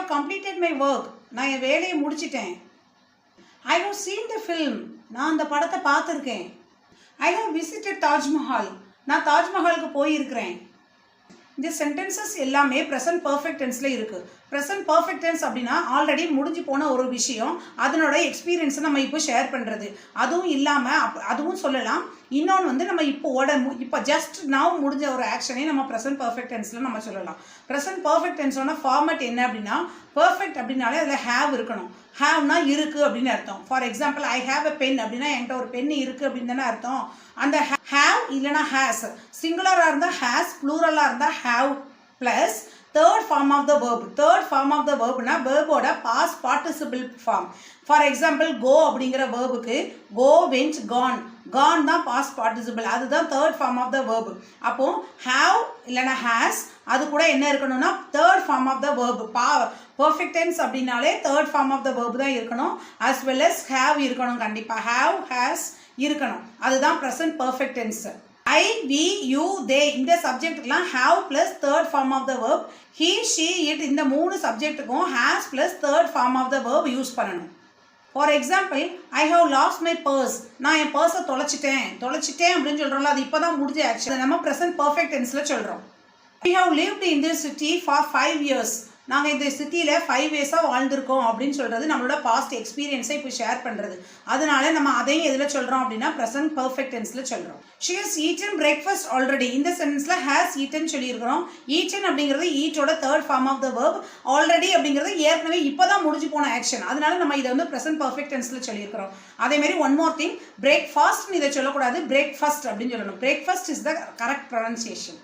have completed my work. நான் என் வேலையை முடிச்சிட்டேன். I have seen the film. நான் அந்த படத்தை பார்த்துருக்கேன். I have visited Taj Mahal. நான் தாஜ்மஹாலுக்கு போயிருக்கிறேன். இந்த சென்டென்சஸ் எல்லாமே ப்ரெசன்ட் பர்ஃபெக்ட் டென்ஸில் இருக்குது. ப்ரெசன்ட் பர்ஃபெக்ட் டென்ஸ் அப்படின்னா ஆல்ரெடி முடிஞ்சு போன ஒரு விஷயம், அதனோட எக்ஸ்பீரியன்ஸை நம்ம இப்போ ஷேர் பண்ணுறது. அதுவும் இல்லாமல் அதுவும் சொல்லலாம். இன்னொன்று வந்து நம்ம இப்போ ஜஸ்ட் நவ் முடிஞ்ச ஒரு ஆக்ஷனே நம்ம ப்ரெசன்ட் பர்ஃபெக்ட் டென்ஸில் நம்ம சொல்லலாம். ப்ரெசன்ட் பர்ஃபெக்ட் டென்ஸோட ஃபார்மேட் என்ன அப்படின்னா, பர்ஃபெக்ட் அப்படின்னாலே அதில் ஹேவ் இருக்கணும். ஹேவ்னா இருக்குது அப்படின்னு அர்த்தம். For example, I have a pen அப்படின்னா என்கிட்ட ஒரு பென் இருக்குது அப்படின்னு தானே அர்த்தம். அந்த ஹேவ் இல்லைனா ஹேஸ், சிங்குலராக இருந்தால் ஹேஸ், ப்ளூரலாக இருந்தால் have plus third form of the verb. Third form of the வேர்ப்னா வேர்போட past participle form. For example, go அப்படிங்கிற வேர்புக்கு கோ, வென்ட், கான். கான் தான் பாஸ்ட் பார்ட்டிசிபிள், அதுதான் third form of the verb. அப்போது ஹேவ் இல்லைனா ஹேஸ், அது கூட என்ன இருக்கணும்னா third form of the verb. Perfect tense அப்படின்னாலே third form of the verb தான் இருக்கணும். அஸ் வெல் அஸ் ஹேவ் இருக்கணும். கண்டிப்பாக ஹேவ், ஹேஸ் இருக்கணும். அதுதான் present perfect tense. I, we, you, they இந்த சப்ஜெக்ட்டுக்கெலாம் have plus third form of the verb. He, she, it இந்த 3 சப்ஜெக்ட்டுக்கும் has plus third form of the verb use பண்ணணும். For example, I have lost my purse. நான் என் பர்ஸை தொலைச்சிட்டேன் அப்படின்னு சொல்கிறோம்ல, அது இப்போ தான் முடிஞ்ச ஆக்சுவலி நம்ம ப்ரெசன்ட் பர்ஃபெக்ட் டென்ஸில் சொல்கிறோம். I have lived in this city for 5 years. நாங்கள் இந்த சிட்டியில் 5 years-ஆக வாழ்ந்திருக்கோம் அப்படின்னு சொல்கிறது நம்மளோட பாஸ்ட் எக்ஸ்பீரியன்ஸை இப்போ ஷேர் பண்ணுறது. அதனால நம்ம அதையும் எதில் சொல்கிறோம் அப்படின்னா ப்ரெசன்ட் பர்ஃபெக்ட் டென்ஸில் சொல்கிறோம். She has eaten breakfast already. இந்த சென்டென்ஸில் ஹேஸ் ஈட்டன் சொல்லியிருக்கிறோம். ஈட்டன் அப்படிங்கிறது ஈட்டோட third form of the verb. Already அப்படிங்கிறது ஏற்கனவே இப்போ தான் முடிஞ்சு போன ஆக்ஷன். அதனால நம்ம இதை வந்து ப்ரெசன்ட் பர்ஃபெக்ட் டென்ஸில் சொல்லியிருக்கிறோம். அதேமாதிரி ஒன் மோர் திங், பிரேக்ஃபாஸ்ட்னு இதை சொல்லக்கூடாது, பிரேக்ஃபாஸ்ட் அப்படின்னு சொல்லணும். Breakfast is the correct pronunciation.